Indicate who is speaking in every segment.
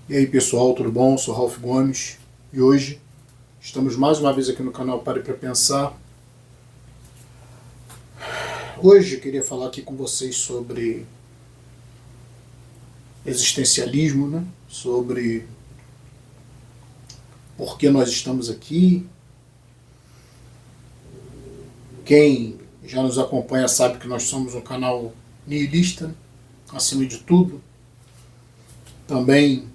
Speaker 1: E aí pessoal, tudo bom? Sou Ralph Gomes e hoje estamos mais uma vez aqui no canal Pare para Pensar. Hoje eu queria falar aqui com vocês sobre existencialismo, né? Sobre por que nós estamos aqui. Quem já nos acompanha sabe que nós somos um canal nihilista, acima de tudo. Também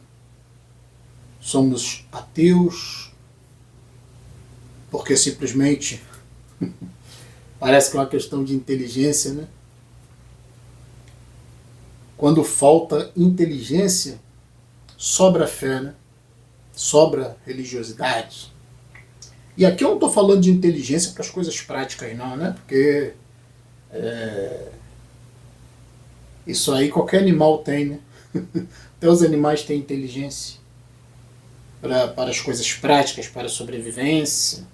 Speaker 1: somos ateus, porque simplesmente parece que é uma questão de inteligência, né? Quando falta inteligência, sobra fé, né? Sobra religiosidade. E aqui eu não estou falando de inteligência para as coisas práticas, não, né? Porque isso aí qualquer animal tem, né? Até os animais têm inteligência para as coisas práticas, para a sobrevivência.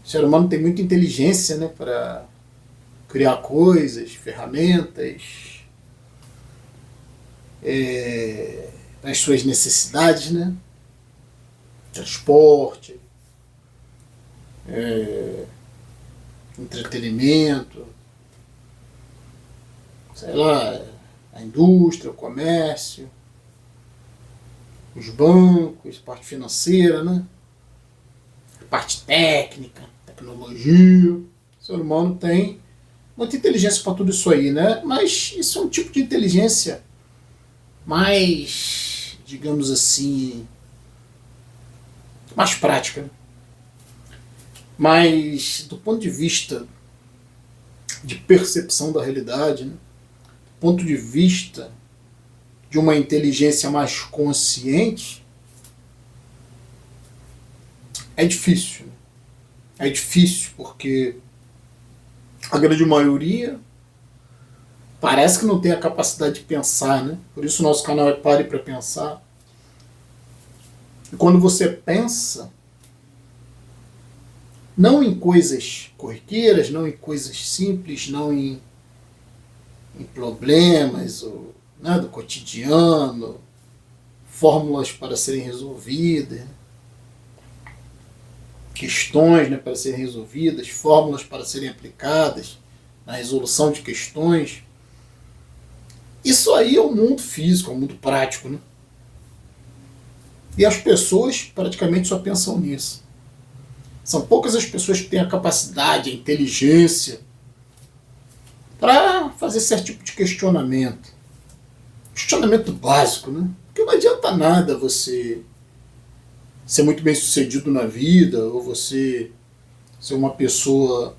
Speaker 1: O ser humano tem muita inteligência, né? Para criar coisas, ferramentas, as suas necessidades, né? Transporte, entretenimento, sei lá, a indústria, o comércio, os bancos, a parte financeira, né? A parte técnica, tecnologia. O ser humano tem muita inteligência para tudo isso aí, né? Mas isso é um tipo de inteligência mais, digamos assim, mais prática. Mas do ponto de vista de percepção da realidade, né? Do ponto de vista de uma inteligência mais consciente, é difícil. É difícil porque a grande maioria parece que não tem a capacidade de pensar, né? Por isso o nosso canal é Pare para Pensar. E quando você pensa, não em coisas corriqueiras, não em coisas simples, não em problemas ou, né, do cotidiano, fórmulas para serem resolvidas, questões, né, para serem resolvidas, fórmulas para serem aplicadas na resolução de questões. Isso aí é o mundo físico, é o mundo prático, né? E as pessoas praticamente só pensam nisso. São poucas as pessoas que têm a capacidade, a inteligência para fazer certo tipo de questionamento. Questionamento básico, né? Porque não adianta nada você ser muito bem sucedido na vida ou você ser uma pessoa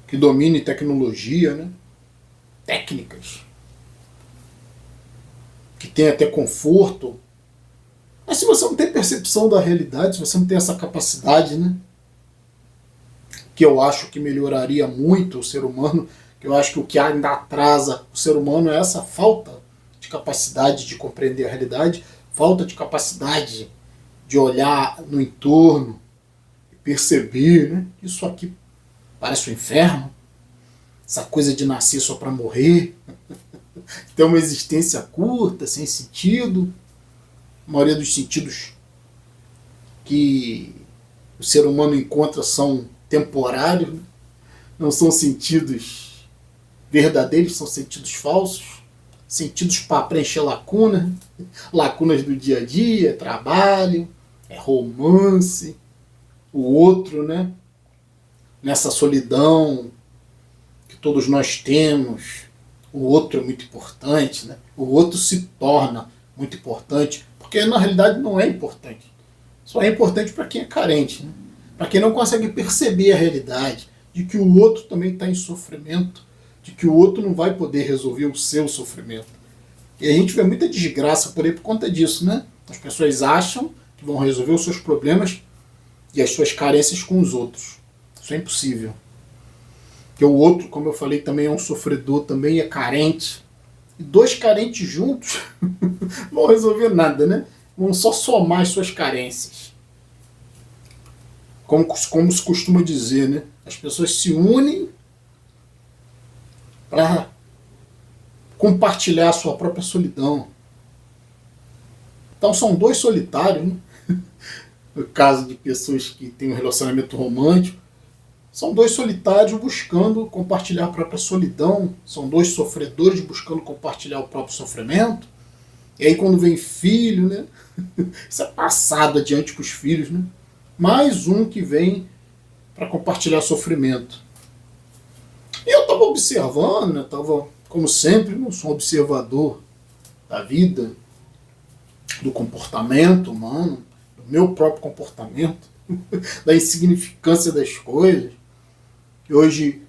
Speaker 1: que domine tecnologia, né? Técnicas, que tem até conforto. Mas se você não tem percepção da realidade, se você não tem essa capacidade, né? Que eu acho que melhoraria muito o ser humano, que eu acho que o que ainda atrasa o ser humano é essa falta de capacidade de compreender a realidade, falta de capacidade de olhar no entorno e perceber, né? Isso aqui parece um inferno, essa coisa de nascer só para morrer, ter uma existência curta, sem sentido. A maioria dos sentidos que o ser humano encontra são temporários, não são sentidos verdadeiros, são sentidos falsos, sentidos para preencher lacunas, lacunas do dia a dia, trabalho, romance, o outro, né? Nessa solidão que todos nós temos, o outro é muito importante, né? O outro se torna muito importante, porque na realidade não é importante. Só é importante para quem é carente, né? Para quem não consegue perceber a realidade, de que o outro também está em sofrimento, de que o outro não vai poder resolver o seu sofrimento. E a gente vê muita desgraça por aí por conta disso, né? As pessoas acham que vão resolver os seus problemas e as suas carências com os outros. Isso é impossível. Porque o outro, como eu falei, também é um sofredor, também é carente. E dois carentes juntos não vão resolver nada, né? Vão só somar as suas carências. Como se costuma dizer, né? As pessoas se unem para compartilhar a sua própria solidão. Então são dois solitários, né? No caso de pessoas que têm um relacionamento romântico, são dois solitários buscando compartilhar a própria solidão, são dois sofredores buscando compartilhar o próprio sofrimento. E aí quando vem filho, né? Isso é passado adiante para os filhos, né? Mais um que vem para compartilhar sofrimento. E eu estava observando, né? Estava, como sempre, não sou um observador da vida, do comportamento humano, do meu próprio comportamento, da insignificância das coisas. E hoje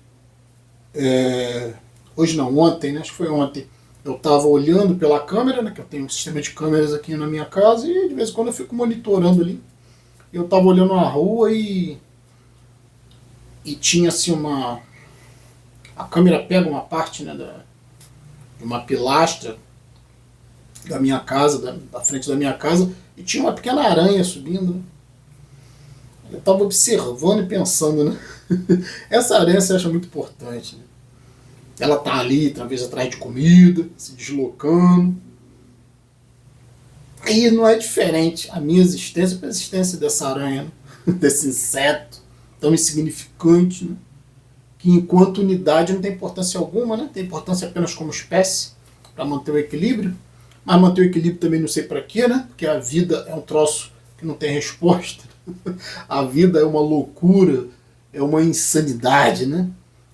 Speaker 1: não, ontem, né? Acho que foi ontem, eu estava olhando pela câmera, né? Que eu tenho um sistema de câmeras aqui na minha casa e de vez em quando eu fico monitorando ali. Eu estava olhando a rua e tinha assim uma... A câmera pega uma parte, né, de uma pilastra da minha casa, da frente da minha casa, e tinha uma pequena aranha subindo. Né? Eu estava observando e pensando, né? Essa aranha você acha muito importante. Né? Ela está ali, talvez atrás de comida, se deslocando. E não é diferente a minha existência para a existência dessa aranha, né? Desse inseto tão insignificante, né? Que enquanto unidade não tem importância alguma, né? Tem importância apenas como espécie, para manter o equilíbrio. Mas manter o equilíbrio também não sei para quê, né? Porque a vida é um troço que não tem resposta. A vida é uma loucura, é uma insanidade, né?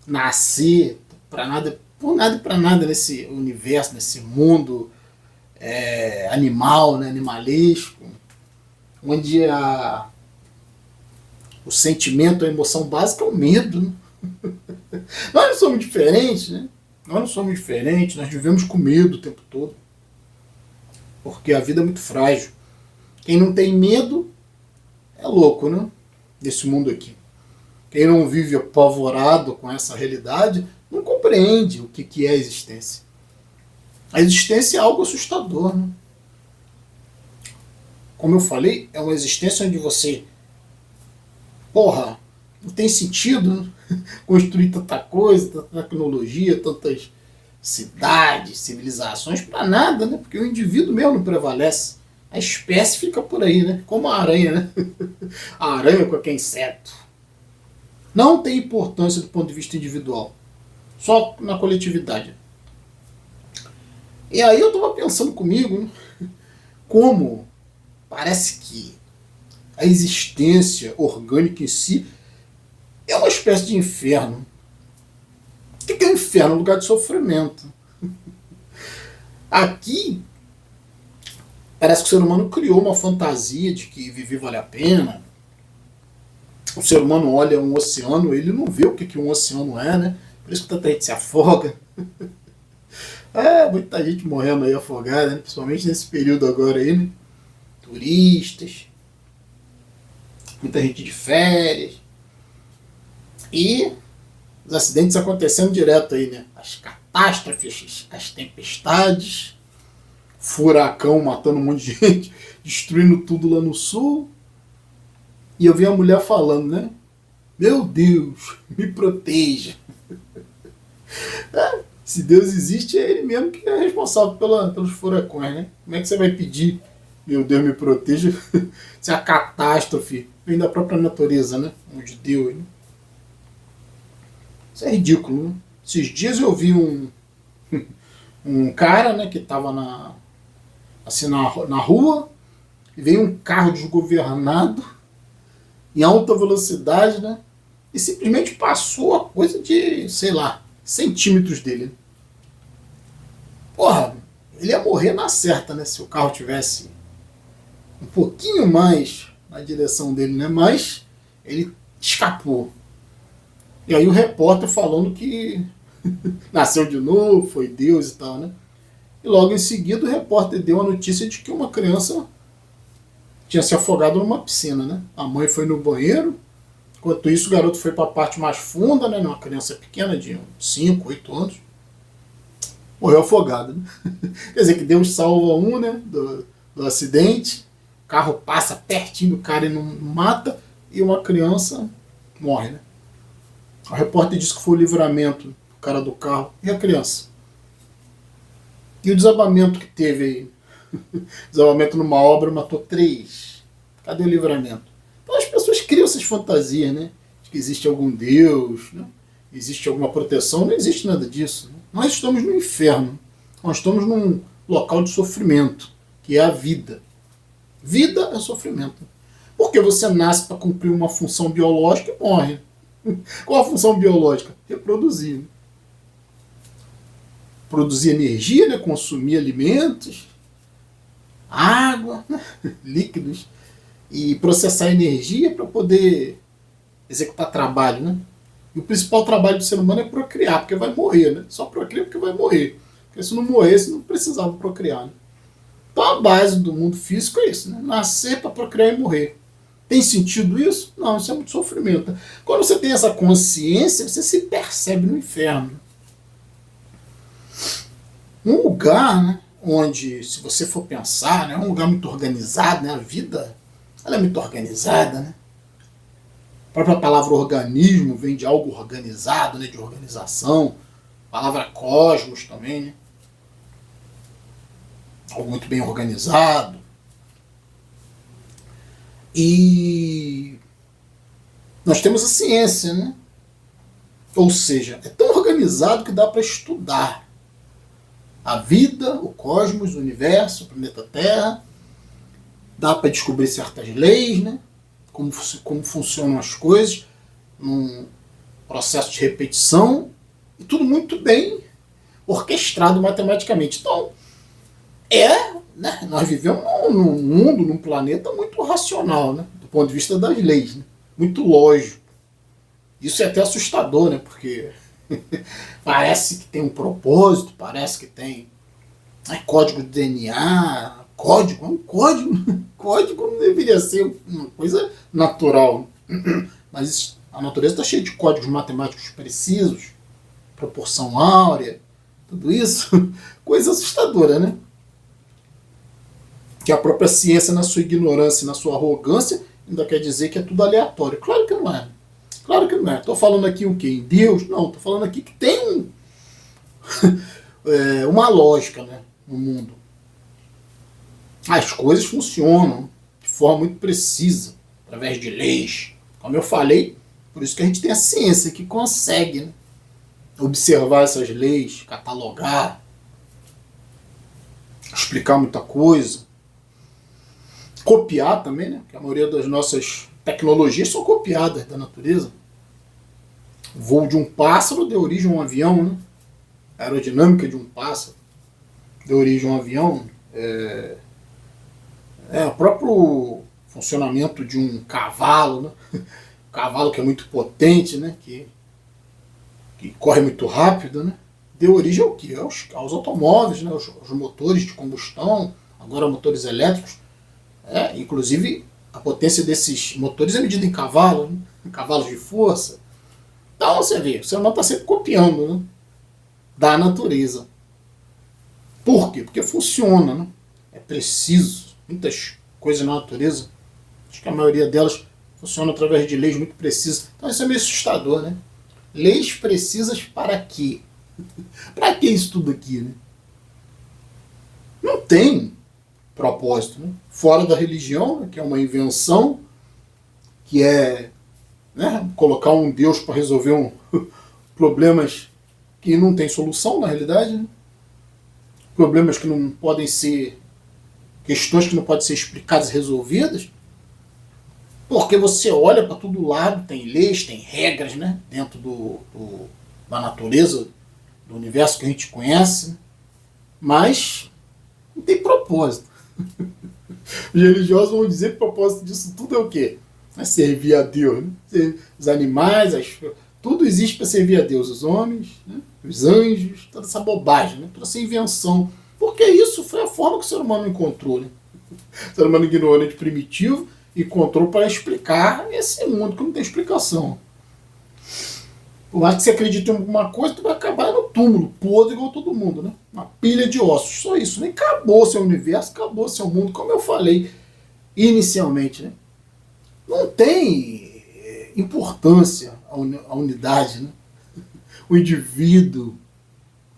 Speaker 1: Nascer para nada, por nada e para nada nesse universo, nesse mundo animal, né? Animalesco, onde o sentimento, a emoção básica é o medo, né? Nós não somos diferentes, né? Nós não somos diferentes, nós vivemos com medo o tempo todo. Porque a vida é muito frágil. Quem não tem medo é louco, né? Desse mundo aqui. Quem não vive apavorado com essa realidade não compreende o que é a existência. A existência é algo assustador, né? Como eu falei, é uma existência onde você... Porra, não tem sentido, né? Construir tanta coisa, tanta tecnologia, tantas cidades, civilizações, para nada, né? Porque o indivíduo mesmo não prevalece. A espécie fica por aí, né? Como a aranha, né? A aranha com qualquer inseto. Não tem importância do ponto de vista individual. Só na coletividade. E aí eu estava pensando comigo, né? Como parece que a existência orgânica em si é uma espécie de inferno. O que é um inferno? Um lugar de sofrimento. Aqui, parece que o ser humano criou uma fantasia de que viver vale a pena. O ser humano olha um oceano, ele não vê o que um oceano é, né? Por isso que tanta gente se afoga. Muita gente morrendo aí afogada, né? Principalmente nesse período agora aí, né? Turistas, muita gente de férias. E os acidentes acontecendo direto aí, né? As catástrofes, as tempestades, furacão matando um monte de gente, destruindo tudo lá no sul. E eu vi a mulher falando, né? Meu Deus, me proteja. Se Deus existe, é Ele mesmo que é responsável pelos furacões, né? Como é que você vai pedir, meu Deus, me proteja, se a catástrofe vem da própria natureza, né? De Deus, né? Isso é ridículo, né? Esses dias eu vi um cara, né, que estava na rua, e veio um carro desgovernado, em alta velocidade, né? E simplesmente passou a coisa de, sei lá, centímetros dele. Porra, ele ia morrer na certa, né? Se o carro tivesse um pouquinho mais na direção dele, né? Mas ele escapou. E aí o repórter falando que nasceu de novo, foi Deus e tal, né? E logo em seguida o repórter deu a notícia de que uma criança tinha se afogado numa piscina, né? A mãe foi no banheiro, enquanto isso o garoto foi para a parte mais funda, né? Uma criança pequena de 5, 8 anos. Morreu afogado, né? Quer dizer que Deus salva um, né? Do acidente, o carro passa pertinho do cara e não mata, e uma criança morre, né? O repórter disse que foi o livramento do cara do carro e a criança. E o desabamento que teve aí Desenvolvimento numa obra matou 3. Cadê o livramento? Então as pessoas criam essas fantasias, né? De que existe algum Deus, né? Existe alguma proteção. Não existe nada disso. Né? Nós estamos no inferno. Nós estamos num local de sofrimento, que é a vida. Vida é sofrimento. Porque você nasce para cumprir uma função biológica e morre. Qual a função biológica? Reproduzir. Né? Produzir energia, né? Consumir alimentos, água, né? Líquidos, e processar energia para poder executar trabalho. Né? E o principal trabalho do ser humano é procriar, porque vai morrer. Né? Só procria porque vai morrer. Porque se não morresse, não precisava procriar. Né? Então a base do mundo físico é isso. Né? Nascer para procriar e morrer. Tem sentido isso? Não, isso é muito sofrimento. Quando você tem essa consciência, você se percebe no inferno. Um lugar, né, onde, se você for pensar, né, é um lugar muito organizado, né, a vida ela é muito organizada. Né? A própria palavra organismo vem de algo organizado, né, de organização. A palavra cosmos também, né? Algo muito bem organizado. E nós temos a ciência, né? Ou seja, é tão organizado que dá para estudar a vida, o cosmos, o universo, o planeta Terra. Dá para descobrir certas leis, né? Como funcionam as coisas num processo de repetição. E tudo muito bem orquestrado matematicamente. Então, né? Nós vivemos num mundo, num planeta muito racional, né? Do ponto de vista das leis. Né? Muito lógico. Isso é até assustador, né? Porque parece que tem um propósito, parece que tem código de DNA. Código? É um código. Código não deveria ser uma coisa natural. Mas a natureza está cheia de códigos matemáticos precisos, proporção áurea, tudo isso. Coisa assustadora, né? Que a própria ciência, na sua ignorância e na sua arrogância, ainda quer dizer que é tudo aleatório. Claro que não é. Claro que não é. Estou falando aqui o quê? Em Deus? Não, estou falando aqui que tem uma lógica, né, no mundo. As coisas funcionam de forma muito precisa, através de leis. Como eu falei, por isso que a gente tem a ciência que consegue, né, observar essas leis, catalogar, explicar muita coisa. Copiar também, né? Porque a maioria das nossas tecnologias são copiadas da natureza. O voo de um pássaro deu origem a um avião, né? A aerodinâmica de um pássaro deu origem a um avião. O próprio funcionamento de um cavalo, né? Um cavalo que é muito potente, né? Que corre muito rápido, né? Deu origem ao quê? Aos automóveis, né? Aos motores de combustão, agora motores elétricos. Inclusive, a potência desses motores é medida em cavalo, né? Em cavalos de força. Então, você vê, o ser humano está sempre copiando, né, da natureza. Por quê? Porque funciona, né? É preciso. Muitas coisas na natureza, acho que a maioria delas funciona através de leis muito precisas. Então, isso é meio assustador, né? Leis precisas para quê? Para que isso tudo aqui, né? Não tem propósito, né? Fora da religião, né, que é uma invenção, que é, né, colocar um Deus para resolver problemas que não tem solução na realidade, né? Problemas que não podem ser, questões que não podem ser explicadas e resolvidas, porque você olha para todo lado, tem leis, tem regras, né, dentro da natureza, do universo que a gente conhece, né? Mas não tem propósito. Os religiosos vão dizer que o propósito disso tudo é o quê? É servir a Deus. Né? Os animais, tudo existe para servir a Deus. Os homens, né? Os anjos, toda essa bobagem, né? Toda essa invenção. Porque isso foi a forma que o ser humano encontrou. Né? O ser humano ignorante primitivo encontrou para explicar esse mundo que não tem explicação. Por mais que você acredite em alguma coisa, tu vai acabar no túmulo, podre igual todo mundo, né? Uma pilha de ossos, só isso. Nem acabou seu universo, acabou seu mundo, como eu falei inicialmente, né? Não tem importância a unidade, né? O indivíduo,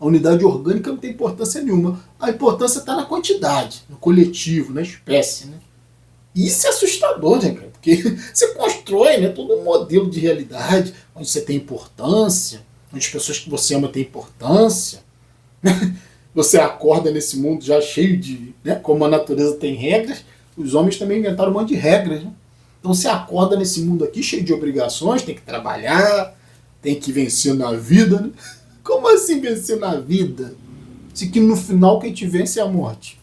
Speaker 1: a unidade orgânica não tem importância nenhuma. a importância está na quantidade, no coletivo, na espécie, né? Isso é assustador, né, cara? Porque você constrói, né, todo um modelo de realidade onde você tem importância, onde as pessoas que você ama têm importância. Você acorda nesse mundo já cheio de... Né, como a natureza tem regras, os homens também inventaram um monte de regras. Né? Então você acorda nesse mundo aqui cheio de obrigações, tem que trabalhar, tem que vencer na vida. Né? Como assim vencer na vida? Se que no final quem te vence é a morte.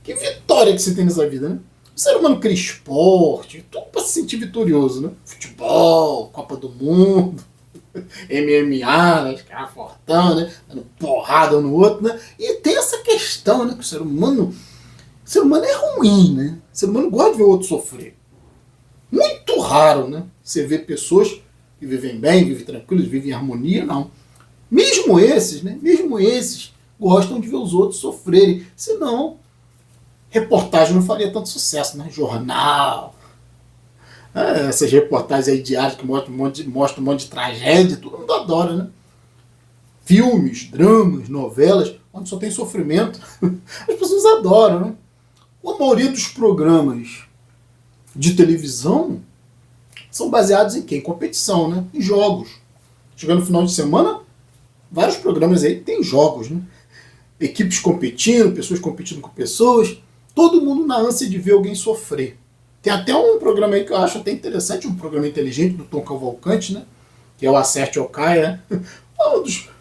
Speaker 1: Que vitória que você tem nessa vida, né? O ser humano cria esporte, tudo para se sentir vitorioso, né? Futebol, Copa do Mundo, MMA, né? Os caras fortão, né? Dando porrada um no outro, né? E tem essa questão, né? Que o ser humano é ruim, né? O ser humano gosta de ver o outro sofrer. Muito raro, né? Você vê pessoas que vivem bem, vivem tranquilos, vivem em harmonia, não. Mesmo esses, né? Mesmo esses gostam de ver os outros sofrerem. Senão, reportagem não faria tanto sucesso, né? Jornal, essas reportagens aí diárias que mostram um monte de tragédia, todo mundo adora, né? Filmes, dramas, novelas, onde só tem sofrimento. As pessoas adoram, né? A maioria dos programas de televisão são baseados em quê? Em competição, né? Em jogos. Chegando no final de semana, vários programas aí tem jogos, né? Equipes competindo, pessoas competindo com pessoas, todo mundo na ânsia de ver alguém sofrer. Tem até um programa aí que eu acho até interessante, um programa inteligente do Tom Cavalcante, né? Que é o Acerte ou Caia.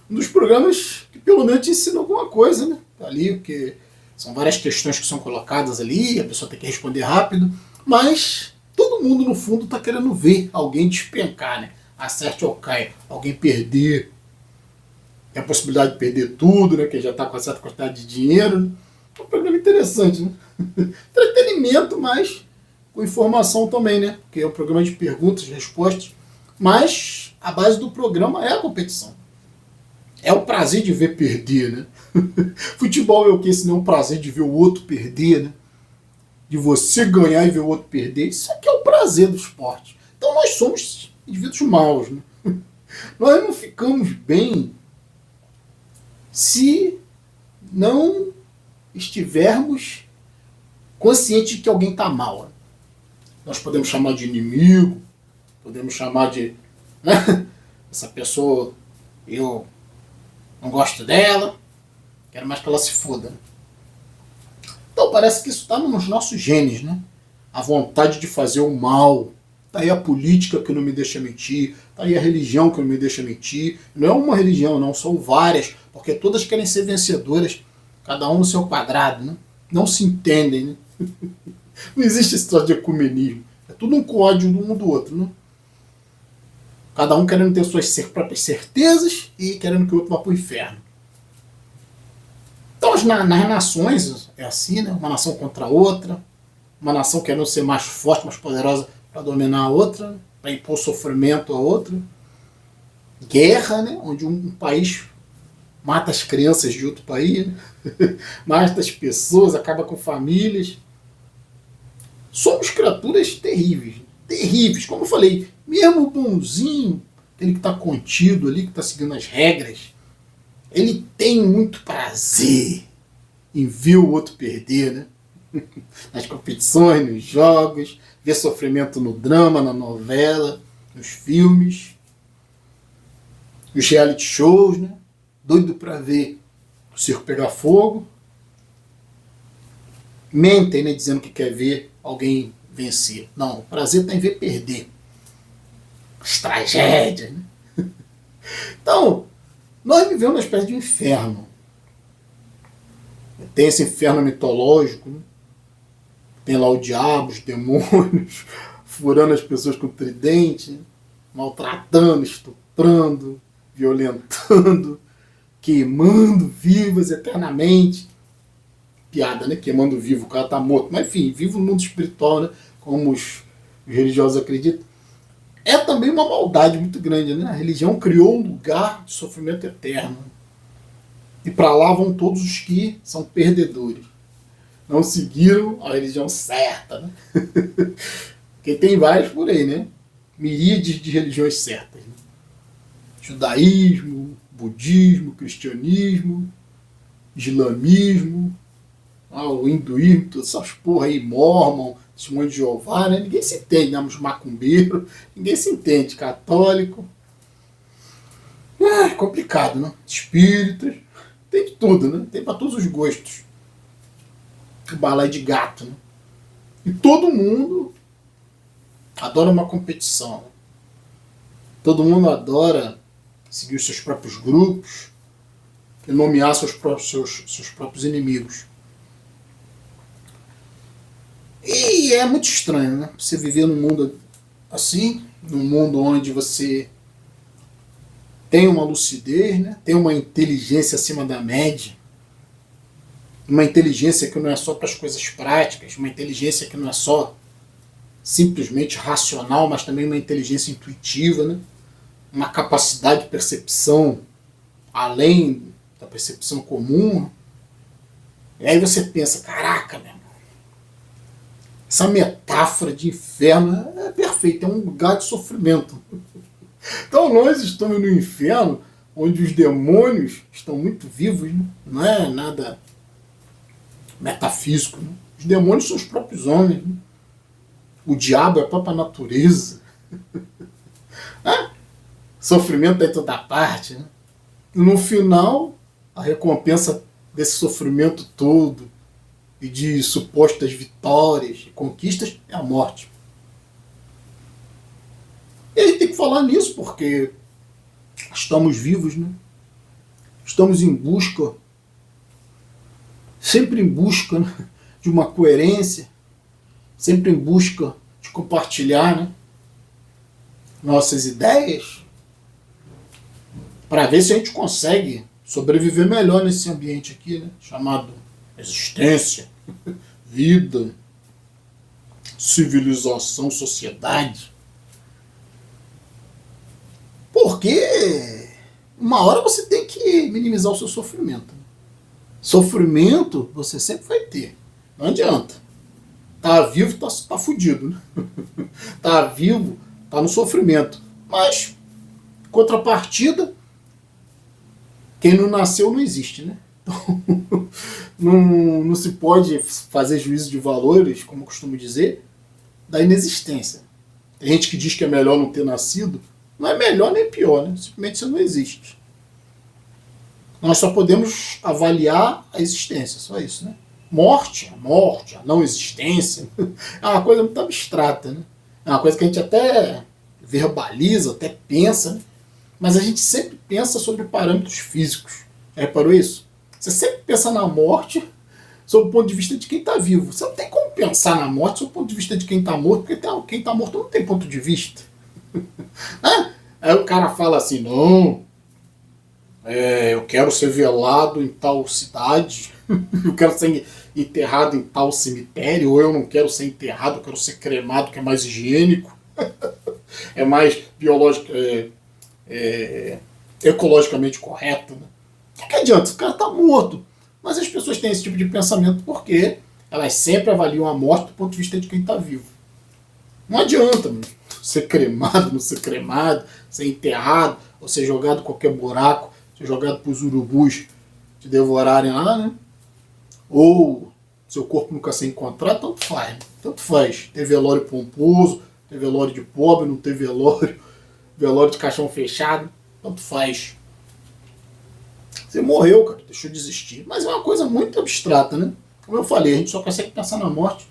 Speaker 1: Um dos programas que pelo menos te ensina alguma coisa, né? Ali, porque são várias questões que são colocadas ali, a pessoa tem que responder rápido, mas todo mundo no fundo está querendo ver alguém despencar, né? Acerte ou Caia, alguém perder. Tem a possibilidade de perder tudo, né? Que já está com uma certa quantidade de dinheiro. Né? É um programa interessante, né? Entretenimento, mas com informação também, né? Porque é um programa de perguntas e respostas. Mas a base do programa é a competição. É o prazer de ver perder, né? Futebol é o que? Se não é um prazer de ver o outro perder, né? De você ganhar e ver o outro perder. Isso aqui é o prazer do esporte. Então nós somos indivíduos maus, né? Nós não ficamos bem se não estivermos conscientes de que alguém está mal. Né? Nós podemos chamar de inimigo, podemos chamar de... Né? Essa pessoa, eu não gosto dela, quero mais que ela se foda. Né? Então parece que isso está nos nossos genes, né? A vontade de fazer o mal. Está aí a política que não me deixa mentir, está aí a religião que não me deixa mentir. Não é uma religião, não, são várias, porque todas querem ser vencedoras, cada um no seu quadrado, né? Não se entendem, né? Não existe esse troço de ecumenismo. É tudo um código um do outro, né? Cada um querendo ter suas próprias certezas e querendo que o outro vá para o inferno. Então nas nações é assim, né? Uma nação contra a outra, uma nação querendo ser mais forte, mais poderosa para dominar a outra, para impor sofrimento a outra. Guerra, né? Onde um país mata as crianças de outro país, né? Mata as pessoas, acaba com famílias. Somos criaturas terríveis. Terríveis. Como eu falei, mesmo o bonzinho, aquele que está contido ali, que está seguindo as regras, ele tem muito prazer em ver o outro perder, né? Nas competições, nos jogos, ver sofrimento no drama, na novela, nos filmes, nos reality shows, né? Doido para ver o circo pegar fogo. Mentem, né? Dizendo que quer ver alguém vencer. Não, o prazer está em ver perder. As tragédias, né? Então, nós vivemos uma espécie de inferno. Tem esse inferno mitológico, né? Tem lá o diabo, os demônios, furando as pessoas com tridente, né? Maltratando, estuprando, violentando, queimando vivas eternamente. Piada, né? Queimando vivo, o cara tá morto. Mas enfim, vivo no mundo espiritual, né? Como os religiosos acreditam. É também uma maldade muito grande, né? A religião criou um lugar de sofrimento eterno. E para lá vão todos os que são perdedores. Não seguiram a religião certa, né? Porque tem vários por aí, né? Miríades de religiões certas. Né? Judaísmo, budismo, cristianismo, islamismo, o hinduísmo, todas essas porra aí, Mormon, Testemunho de Jeová, né? Ninguém se entende, né? Os macumbeiros, ninguém se entende, católico. É complicado, né? Espíritas, tem de tudo, né? Tem para todos os gostos. O balé de gato, né? E todo mundo adora uma competição. Né? Todo mundo adora seguir os seus próprios grupos e nomear seus próprios inimigos. E é muito estranho, né? Você viver num mundo assim, num mundo onde você tem uma lucidez, né? Tem uma inteligência acima da média, uma inteligência que não é só para as coisas práticas, uma inteligência que não é só simplesmente racional, mas também uma inteligência intuitiva, né? Uma capacidade de percepção além da percepção comum. E aí você pensa, caraca, meu irmão, essa metáfora de inferno é perfeita, é um lugar de sofrimento. Então nós estamos no inferno, onde os demônios estão muito vivos, né? Não é nada metafísico. Né? Os demônios são os próprios homens. Né? O diabo é a própria natureza. Sofrimento é em toda parte. Né? E no final, a recompensa desse sofrimento todo e de supostas vitórias e conquistas é a morte. E a gente tem que falar nisso porque estamos vivos, né? Estamos em busca, sempre em busca, né, de uma coerência, sempre em busca de compartilhar, né, nossas ideias para ver se a gente consegue sobreviver melhor nesse ambiente aqui, né, chamado existência, vida, civilização, sociedade. Porque uma hora você tem que minimizar o seu sofrimento. Sofrimento você sempre vai ter. Não adianta. Tá vivo, tá fudido. Né? Tá vivo, tá no sofrimento. Mas, contrapartida, quem não nasceu não existe, né? Então, não se pode fazer juízo de valores, como eu costumo dizer, da inexistência. Tem gente que diz que é melhor não ter nascido. Não é melhor nem pior, né? Simplesmente você não existe. Nós só podemos avaliar a existência, só isso, né? Morte, a não existência, é uma coisa muito abstrata, né? É uma coisa que a gente até verbaliza, até pensa, né? Mas a gente sempre pensa sobre parâmetros físicos. Já reparou isso? Você sempre pensa na morte sob o ponto de vista de quem está vivo. Você não tem como pensar na morte sob o ponto de vista de quem está morto, porque quem está morto não tem ponto de vista. Aí o cara fala assim, não, eu quero ser velado em tal cidade, eu quero ser enterrado em tal cemitério, ou eu não quero ser enterrado, eu quero ser cremado, que é mais higiênico, é mais biológico, ecologicamente correto. Né? O que adianta? O cara está morto. Mas as pessoas têm esse tipo de pensamento porque elas sempre avaliam a morte do ponto de vista de quem está vivo. Não adianta, mano. Ser cremado, não ser cremado, ser enterrado, ou ser jogado em qualquer buraco, ser jogado para os urubus te devorarem lá, né? Ou seu corpo nunca ser encontrado, tanto faz. Né? Tanto faz. Ter velório pomposo, ter velório de pobre, não ter velório, velório de caixão fechado, tanto faz. Você morreu, cara, deixou de existir. Mas é uma coisa muito abstrata, né? Como eu falei, a gente só consegue pensar na morte,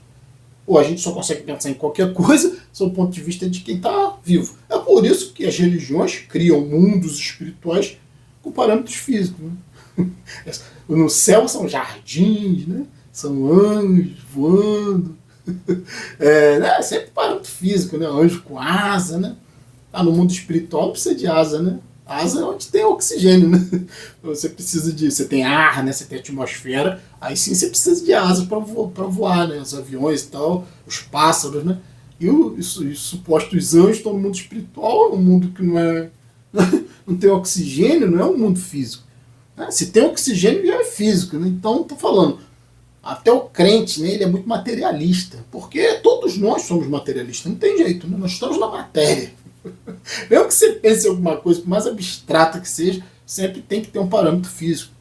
Speaker 1: ou a gente só consegue pensar em qualquer coisa sob o ponto de vista de quem está vivo. É por isso que as religiões criam mundos espirituais com parâmetros físicos. Né? No céu são jardins, né? São anjos voando. É sempre parâmetro físico, né? Anjo com asa, né? No mundo espiritual não precisa de asa, né? Asa é onde tem oxigênio, né? Você precisa de... Você tem ar, né? Você tem atmosfera. Aí sim você precisa de asas para voar, né? Os aviões e tal, os pássaros, né? E os supostos anjos estão no mundo espiritual, um mundo que não tem oxigênio, não é um mundo físico. Né? Se tem oxigênio, já é físico, né? Então, estou falando, até o crente, né, ele é muito materialista, porque todos nós somos materialistas, não tem jeito, né? Nós estamos na matéria. Mesmo que você pense em alguma coisa, por mais abstrata que seja, sempre tem que ter um parâmetro físico.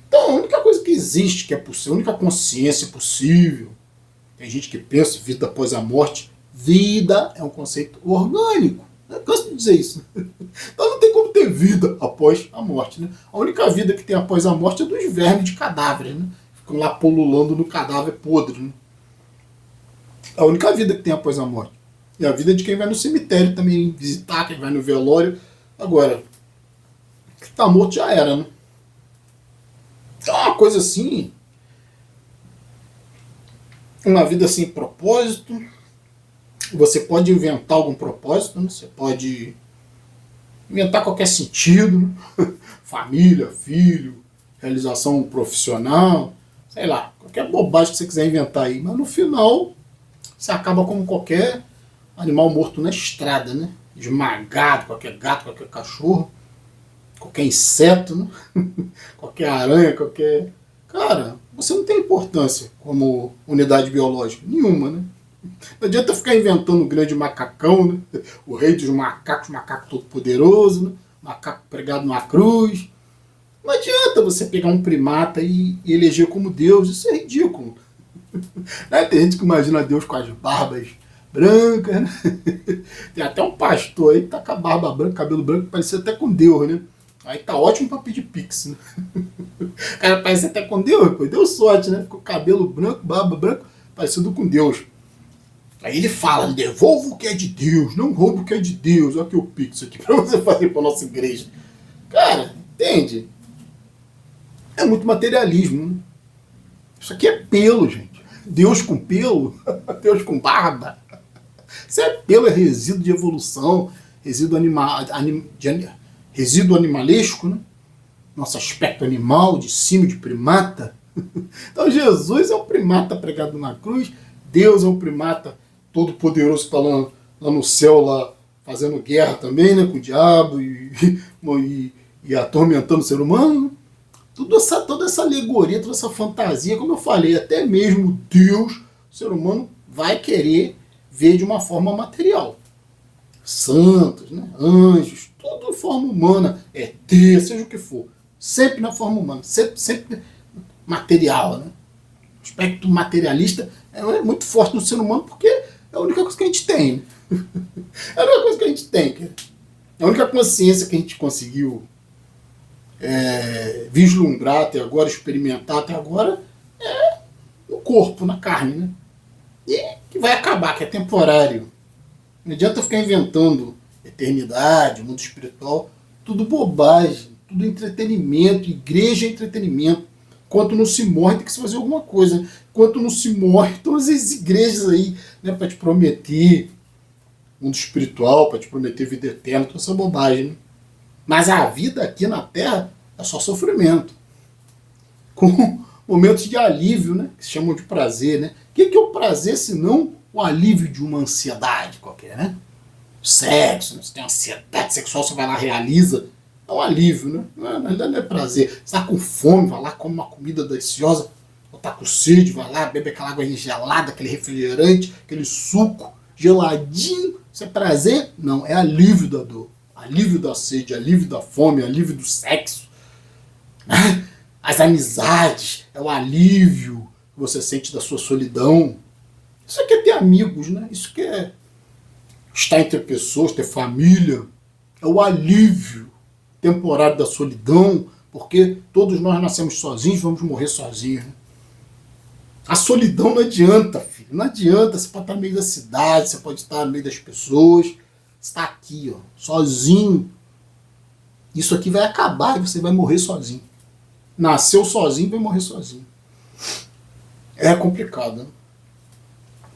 Speaker 1: Então a única coisa existe, que é possível, a única consciência possível. Tem gente que pensa vida após a morte. Vida é um conceito orgânico. Eu canso de dizer isso. Então não tem como ter vida após a morte. Né? A única vida que tem após a morte é dos vermes de cadáveres. Né? Ficam lá pululando no cadáver podre. Né? A única vida que tem após a morte. E a vida de quem vai no cemitério também visitar, quem vai no velório. Agora, que tá morto já era, né? Então é uma coisa assim, uma vida sem propósito. Você pode inventar algum propósito, né? Você pode inventar qualquer sentido, né? Família, filho, realização profissional, sei lá, qualquer bobagem que você quiser inventar aí. Mas no final, você acaba como qualquer animal morto na estrada, né? Esmagado, qualquer gato, qualquer cachorro, qualquer inseto, né? Qualquer aranha, qualquer... Cara, você não tem importância como unidade biológica nenhuma, né? Não adianta ficar inventando um grande macacão, né? O rei dos macacos, macaco todo poderoso, né? Macaco pregado numa cruz. Não adianta você pegar um primata e eleger como Deus, isso é ridículo. Né? Tem gente que imagina Deus com as barbas brancas, né? Tem até um pastor aí que tá com a barba branca, cabelo branco, parecia até com Deus, né? Aí tá ótimo pra pedir pix, né? O cara parece até com Deus, pô, deu sorte, né? Com cabelo branco, barba branca, parecido com Deus. Aí ele fala, devolva o que é de Deus, não rouba o que é de Deus. Olha aqui o pix aqui pra você fazer pra nossa igreja. Cara, entende? É muito materialismo, né? Isso aqui é pelo, gente. Deus com pelo, Deus com barba. Isso é pelo, é resíduo de evolução, resíduo, resíduo animalesco, né? Nosso aspecto animal, de cima de primata. Então Jesus é um primata pregado na cruz, Deus é um primata todo poderoso que está lá no céu, lá fazendo guerra também, né, com o diabo e atormentando o ser humano. Toda essa alegoria, toda essa fantasia, como eu falei, até mesmo Deus, o ser humano vai querer ver de uma forma material. Santos, né, anjos, tudo em forma humana, ET, seja o que for. Sempre na forma humana, sempre material. Né? O aspecto materialista é muito forte no ser humano porque é a única coisa que a gente tem. Né? É a única coisa que a gente tem. Cara. A única consciência que a gente conseguiu vislumbrar até agora, experimentar até agora, é no corpo, na carne. Né? E que vai acabar, que é temporário. Não adianta ficar inventando eternidade, mundo espiritual, tudo bobagem, tudo entretenimento, igreja é entretenimento. Enquanto não se morre, tem que se fazer alguma coisa. Enquanto não se morre, todas as igrejas aí, né, para te prometer mundo espiritual, para te prometer vida eterna, toda essa bobagem. Né? Mas a vida aqui na Terra é só sofrimento. Com momentos de alívio, né, que se chamam de prazer. Né? O que é o prazer, senão o alívio de uma ansiedade qualquer, né? Sexo, né? Você tem ansiedade sexual, você vai lá, realiza. É um alívio, né? Na realidade não é prazer. Você está com fome, vai lá, come uma comida deliciosa. Ou está com sede, vai lá, bebe aquela água gelada, aquele refrigerante, aquele suco geladinho. Isso é prazer? Não, é alívio da dor. Alívio da sede, alívio da fome, alívio do sexo. As amizades, é o alívio que você sente da sua solidão. Isso aqui é ter amigos, né? Isso aqui é estar entre pessoas, ter família. É o alívio temporário da solidão, porque todos nós nascemos sozinhos, vamos morrer sozinhos. Né? A solidão não adianta, filho. Não adianta. Você pode estar no meio da cidade, você pode estar no meio das pessoas. Você está aqui, ó, sozinho. Isso aqui vai acabar e você vai morrer sozinho. Nasceu sozinho, vai morrer sozinho. É complicado, né?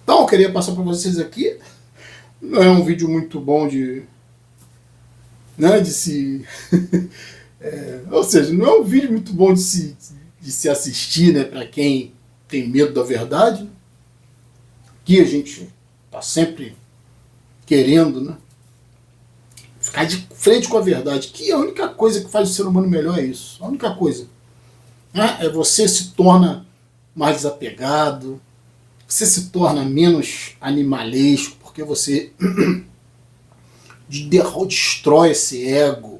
Speaker 1: Então, eu queria passar para vocês aqui. Não é um vídeo muito bom de se... ou seja, não é um vídeo muito bom de se assistir, né, para quem tem medo da verdade. Né? Que a gente está sempre querendo, né, ficar de frente com a verdade. Que a única coisa que faz o ser humano melhor é isso. A única coisa. Né, é você se torna mais desapegado, você se torna menos animalesco, porque você destrói esse ego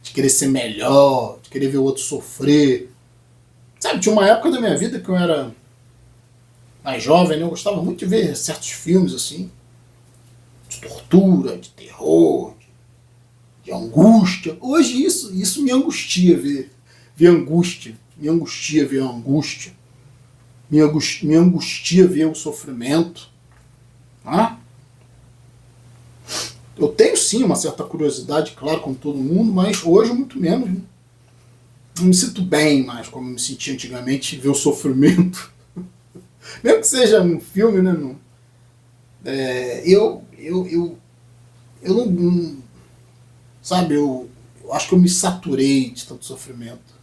Speaker 1: de querer ser melhor, de querer ver o outro sofrer. Sabe, tinha uma época da minha vida que eu era mais jovem, né? Eu gostava muito de ver certos filmes assim, de tortura, de terror, de angústia. Hoje isso me angustia ver angústia. Me angustia ver a angústia. Me angustia ver o sofrimento. Tá? Eu tenho sim uma certa curiosidade, claro, como todo mundo, mas hoje muito menos. Né? Não me sinto bem mais como me sentia antigamente ver o sofrimento. Mesmo que seja um filme, né? Não, eu não. Sabe, eu acho que eu me saturei de tanto sofrimento.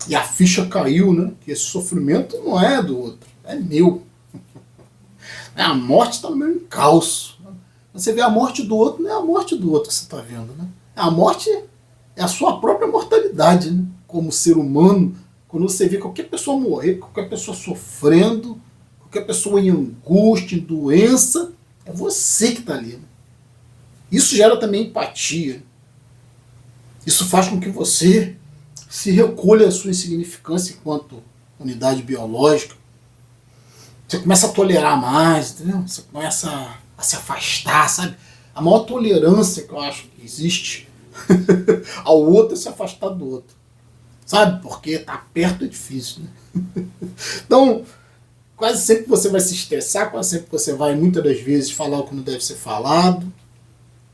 Speaker 1: E a ficha caiu, né? Que esse sofrimento não é do outro, é meu. A morte está no meu encalço. Você vê a morte do outro, não é a morte do outro que você está vendo, né? A morte é a sua própria mortalidade, né? Como ser humano, quando você vê qualquer pessoa morrer, qualquer pessoa sofrendo, qualquer pessoa em angústia, em doença, é você que está ali. Né? Isso gera também empatia. Isso faz com que você se recolha a sua insignificância enquanto unidade biológica. Você começa a tolerar mais, entendeu? Você começa a se afastar, sabe? A maior tolerância que eu acho que existe ao outro é se afastar do outro. Sabe? Porque tá perto é difícil, né? Então, quase sempre você vai se estressar, quase sempre você vai, muitas das vezes, falar o que não deve ser falado.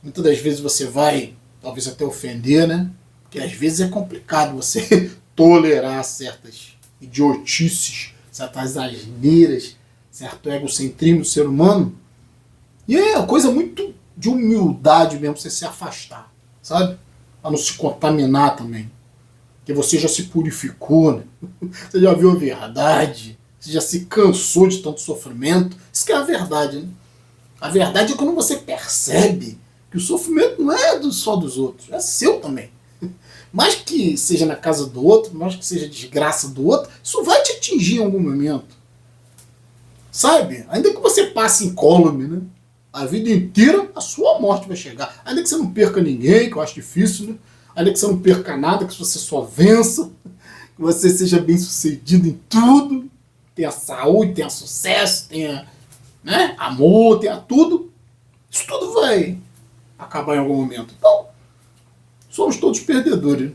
Speaker 1: Muitas das vezes você vai, talvez até ofender, né? Porque às vezes é complicado você tolerar certas idiotices, certas asneiras, certo egocentrismo do ser humano. E é uma coisa muito de humildade mesmo, você se afastar, sabe? Para não se contaminar também. Porque você já se purificou, né? Você já viu a verdade, você já se cansou de tanto sofrimento. Isso que é a verdade, né? A verdade é quando você percebe que o sofrimento não é só dos outros, é seu também. Mais que seja na casa do outro, mais que seja desgraça do outro, isso vai te atingir em algum momento. Sabe? Ainda que você passe incólume, né? A vida inteira, a sua morte vai chegar. Ainda que você não perca ninguém, que eu acho difícil, né? Ainda que você não perca nada, que você só vença, que você seja bem sucedido em tudo, tenha saúde, tenha sucesso, tenha, né, amor, tenha tudo. Isso tudo vai acabar em algum momento. Então, somos todos perdedores.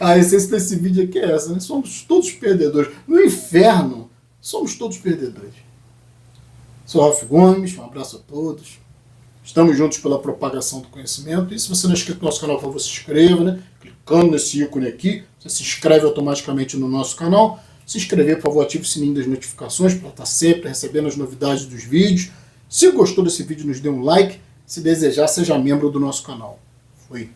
Speaker 1: A essência desse vídeo aqui é essa, né? Somos todos perdedores. No inferno, somos todos perdedores. Sou Ralf Gomes, um abraço a todos. Estamos juntos pela propagação do conhecimento. E se você não é inscrito no nosso canal, por favor, se inscreva, né? Clicando nesse ícone aqui, você se inscreve automaticamente no nosso canal. Se inscrever, por favor, ative o sininho das notificações para estar sempre recebendo as novidades dos vídeos. Se gostou desse vídeo, nos dê um like. Se desejar, seja membro do nosso canal. Fui.